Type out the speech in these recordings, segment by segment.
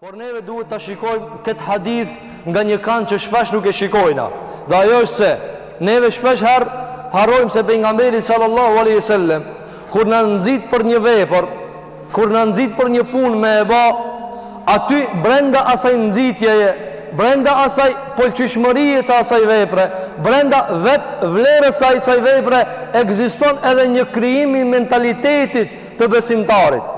Por neve duhet të shikojmë këtë hadith nga një kanë që shpesh nuk e shikojna. Dhe ajo është se neve shpesh harrojmë se pejgamberi sallallahu alaihi wasallam kur na nxit për një vepër, kur na nxit për një punë me e bë, aty brenda asaj nxitjeje, brenda asaj pëlqyeshmërie të asaj vepre, brenda vet vlerës së asaj vepre ekziston edhe një krijim i mentalitetit të besimtarit.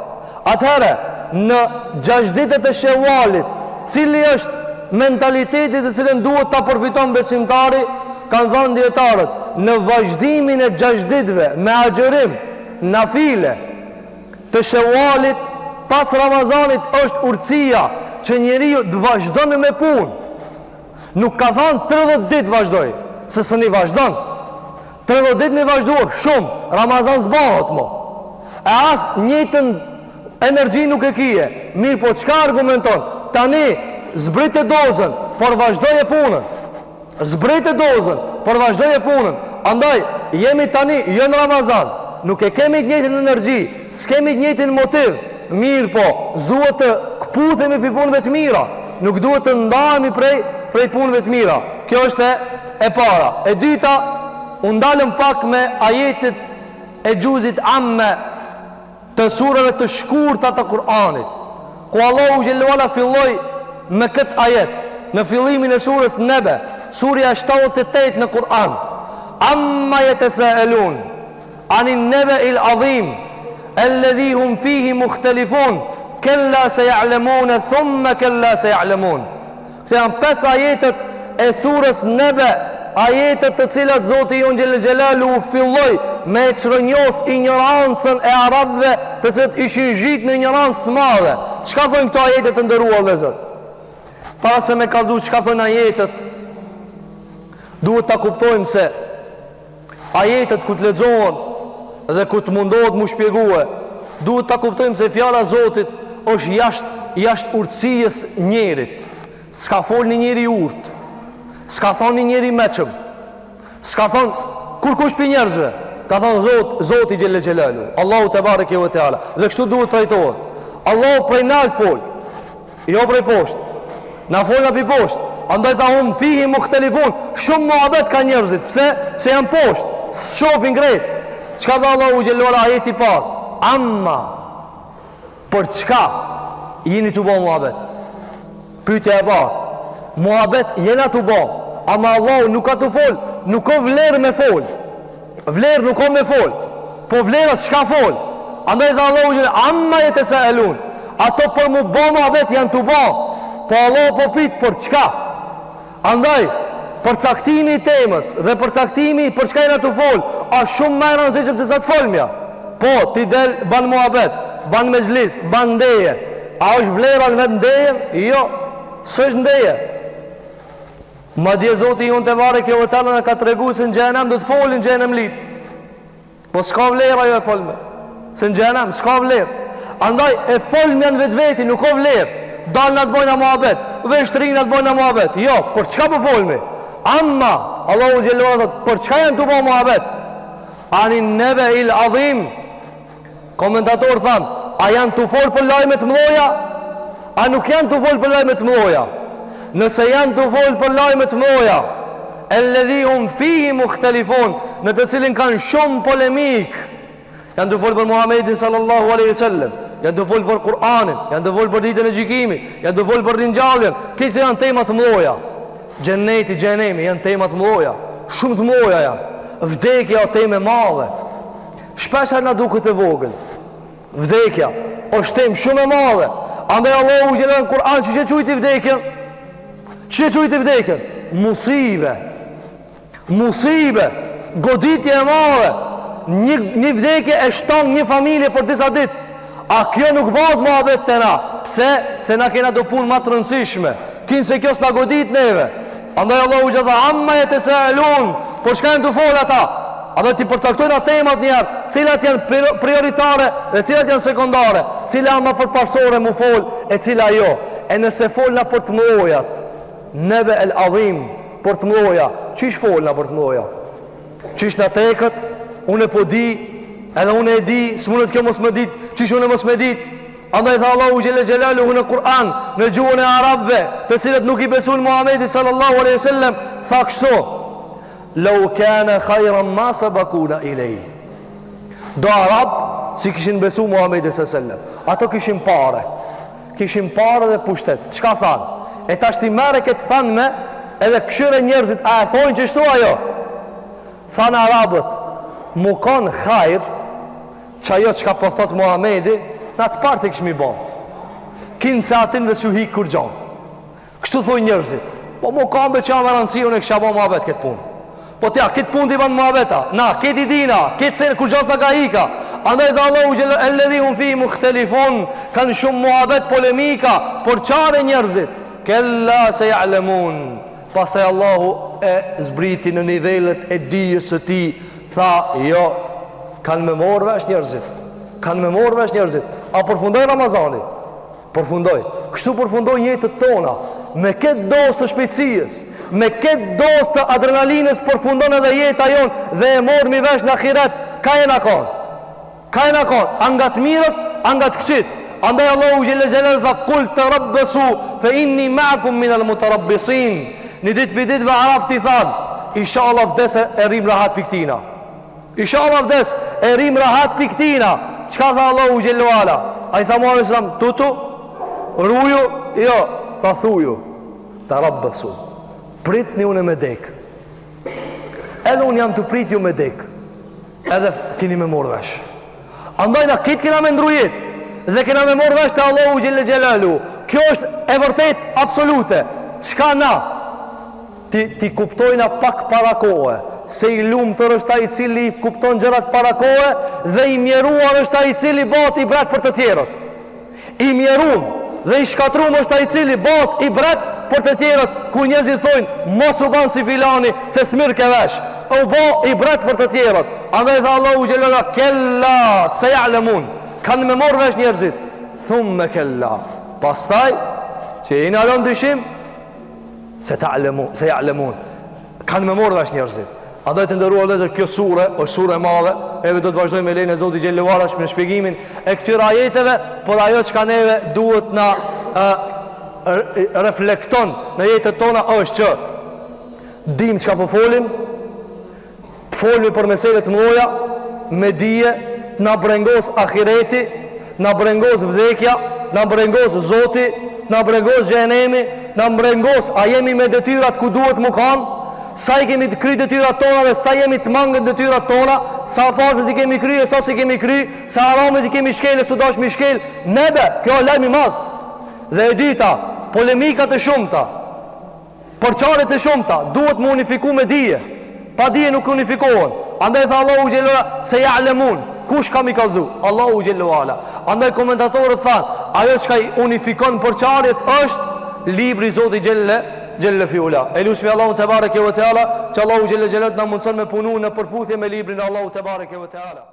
Atëherë në 6 ditët e Shevalit, cili është mentaliteti të cilën duhet ta përfiton besimtari, kanë thënë dietarët, në vazhdimin e 6 ditëve me agjërim nafile të Shevalit pas Ramazanit është urtësia që njeriu të vazhdon me punë. Nuk ka thënë 30 ditë vazhdoj, se s'ni vazhdon. 30 ditë mi vazhduar shumë, Ramazan s'bëhet më. E as njëjtën energji nuk e kije. Mirë, po çka argumenton? Tani zbritë dozën, por vazhdoje punën. Zbritë dozën, por vazhdoje punën. Andaj jemi tani jo në Ramazan, nuk e kemi të njëjtën energji, s'kemi të njëjtin motiv. Mirë, po s'duhet të kputhemi për punëve të mira, nuk duhet të ndahemi prej punëve të mira. Kjo është e para. E dyta, u ndalëm pak me ajetit e xhuzit amme të surave të shkurta të Kur'anit, ku Allahu xhallahu ala filloi me këtë ajet në fillimin e surës Nebe, surja 78 në Kur'an. Amma yatasaelun anin nabe'il azim alladhi hum fihi mukhtalifun kalla sayalamun thumma kalla sayalamun. Këto janë 5 ajetet e surës Nebe, ajetet të cilat Zoti jon xhelalu filloi me çrënjos ignorancën e arabëve, të cilët ishin zhitur në ignorancë të madhe. Çka thonë këto ajete të nderuar vëllezër? Para se me kallëzu çka thonë ajetet, duhet ta kuptojmë se ajetet ku të lexohen dhe ku të mundohet mu shpjegue, duhet ta kuptojmë se fjala e Zotit është jashtë urtësisë njerit. S'ka fol një njeri urt, s'ka thonë një njeri meqëm, s'ka thonë kur kush për njerëzve, ka thonë Zoti Gjelle Gjelalu, Allahu te bareke ve teala. Dhe kështu duhet trajtohet. Allahu prej nalt fol, jo prej poshtë. Na fol nga pi poshtë. Andaj ta hum fihi mukhtalifun, shumë muhabet ka njerëzit. Pse? Se janë poshtë, s'shohin drejt. Çka tha Allahu Gjelle Gjelalu ajeti parë? Amma për çka jeni të bë muhabet? Pyetja e parë. Muhabet jena të bë, ama Allahu nuk ka të fol, nuk ka vlerë me fol. Vlerë nuk ka me fol, po vlerat çka fol? Andaj tha Allahu amma yatasaelun, ato për mu bë muhabet janë të bë, po Allahu po pyet për çka? Andaj për caktimi i temës dhe për caktimi për çka jena të fol, është shumë më e rëndësishme se sa të folmja. Po ti del ban muhabet, ban mezhlis, ban ndeje. A është vlera në vetë ndeje? Jo, s'është ndeje. Madje Zoti jon te bareke ve teala na ka tregu se në xhenem do të folin në xhenem lip. Po s'ka vlerë ajo e folme. Se në xhenem s'ka vlerë. Andaj e folmja në vetveti nuk ka vlerë. Dal na të bojna muhabet, veshtrin na të bojna muhabet. Jo, për çka po folmi? Amma Allahu xhallahu ala për çka janë të bëjë muhabet? Anin nabe'il azim. Komentator than, a janë të fol për lajme të mëdha? A nuk janë të fol për lajme të mëdha? Nëse janë të folë për lajme të mëdha, alladhi hum fihi mukhtalifun, në të cilin kanë shumë polemik, janë të folë për Muhammedin sallallahu alaihi wasallam, janë të folë për Kur'anin, janë të folë për ditën e gjykimit, janë të folë për ringjalljen. Këto janë tema të mëdha. Xheneti, xhenemi janë tema të mëdha, shumë të mëdha janë. Vdekja është temë e madhe. Shpesh na duket e vogël. Vdekja është temë shumë e madhe. Andaj Allahu xhelal në Kur'an çu quajti vdekjen? Që e qujtë i vdekën? Musibe, goditje e madhe. Një vdekje e shton një familje për disa dit. A kjo nuk bëhet muhabet të na? Pse? Se na kena do punë ma të rëndësishme. Kinë se kjo s'na godit neve. Andaj Allahu gjitha, amma yatasaelun, por shka janë të folë ata? Andaj ti përcaktojnë atë temat njerë, cilat janë prioritare dhe cilat janë sekundare, cilat janë ma përparsore mu folë e cilat jo. E nëse folë na për të mëdojat, Nebe el adhim, për të mëdha, çish folna për të mëdha? Çish na tekët, unë po di, edhe unë e di, s'mundet kjo mos më dit, çish unë mos më dit. Andaj tha Allahu xhelle xhelaluhu në Kur'an, në gjuhën e arabëve, të cilët nuk i besuan Muhamedit sallallahu alaihi wasallam, tha kështu: "Law kana khayran ma sabaquna ilay." Do arab si kishin besu Muhamedit sallallahu alaihi wasallam, ato kishin parë dhe pushtet. Çka than? E tash ti merre këtë than me edhe këshire njerëzit, a e thonë që shtu ajo? Thanë arabët, mu kanë khajr, që ajo që ka po thotë Muhamedi, në atë partë i këshmi bon. Kinë se atin dhe suhi kur gjonë. Kështu thonë njerëzit, po mu kanë betë që anë rëndësi, unë e kësha bon muhabet këtë punë. Po tja, këtë punë t'i banë muhabeta, na, këtë i dina, këtë se kur gjas në ka hika. Andaj dhe Allahu gjelë, e ledhi unë fi mu khtelifon, kanë shumë muhabet polemika, por qare njerëzit, kella se ja'lemun. Pastaj Allahu e zbriti në nivellet e dijës së ti, tha, jo, kanë me morë vesh njerëzit, a përfundoj Ramazani? Përfundoj, kështu përfundoj jetët tona, me këtë dosë të shpejtësijës, me këtë dosë të adrenalinës përfundon edhe jeta jonë dhe e morë mi vesh në akhiret, ka e në konë, angat mirët, angat këqit. Andaj Allahu gjele gjele dhe kull të rabbësu, fe inni ma'kum minal mutarabbisin. Një ditë për ditë vë Arab t'i thanë, isha Allah vdes e rim rahat për këtina. Isha Allah vdes e rim rahat për këtina. Qka tha Allahu gjellu ala? A i tha Muhammed sallam, tutu, ruju, jo, tha thuju, të rabbësu. Prit një unë me dek. Edhe unë jam të prit ju me dek. Edhe kini me morë vesh. Andajna, kitë kina me ndrujet. Dhe kina me morë vesh të Allahu gjellë gjellalu. Kjo është e vërtet absolute. Qka na? Ti kuptojna pak para kohë, se i lumë tërë është ta i cili kupton gjërat para kohë, dhe i mjeruar është ta i cili bat i bret për të tjerët. I mjerum dhe i shkatrum është ta i cili bat i bret për të tjerët, ku njerëzit thojnë, mos u ban si filani, se smirë ke vesh, u ba i bret për të tjerët. Andaj dhe Allahu gjellera, kella se ja'lemun, kanë me morë vesh njerëzit, thumë me kella. Pastaj, që i në alon dyshim, se ja'lemun, kanë me morë vesh njerëzit. A dhe të ndëruar dhe kjo sure, është sure madhe, edhe do të vazhdojmë me lejnë e Zoti Gjellivarash në shpjegimin e këtyra ajeteve, por ajo që ka neve duhet na reflekton në jetët tona është që dim që ka po folim, të folmi për meselet mloja, me dije, na brengos ahireti, na brengos vdekja, na brengos Zoti, na brengos gjenemi, na brengos a jemi me detyrat ku duhet mu kanë, sa i kemi të kry detyrat tona dhe sa jemi të mangët detyrat tona, sa fazet i kemi kry e sa si kemi kry, sa aramit i kemi shkel e su dash mi shkel, nebe, kjo e lejmi madh. Dhe e dita, polemikat e shumëta, përqaret e shumëta, duhet më unifiku me dije, pa dije nuk unifikohen. Andaj tha Allahu Gjellera, se ja'lemun, kush kam i kalzu? Allahu Gjellera. Andaj komentatorët thanë, ajo që ka i unifikon përqaret është libri Zoti Gjelle fiula. E lusmi Allahu te bareke ve teala, që Allahu Gjelle Gjellet në mundëson me punu në përputhje me librin Allahu te bareke ve teala.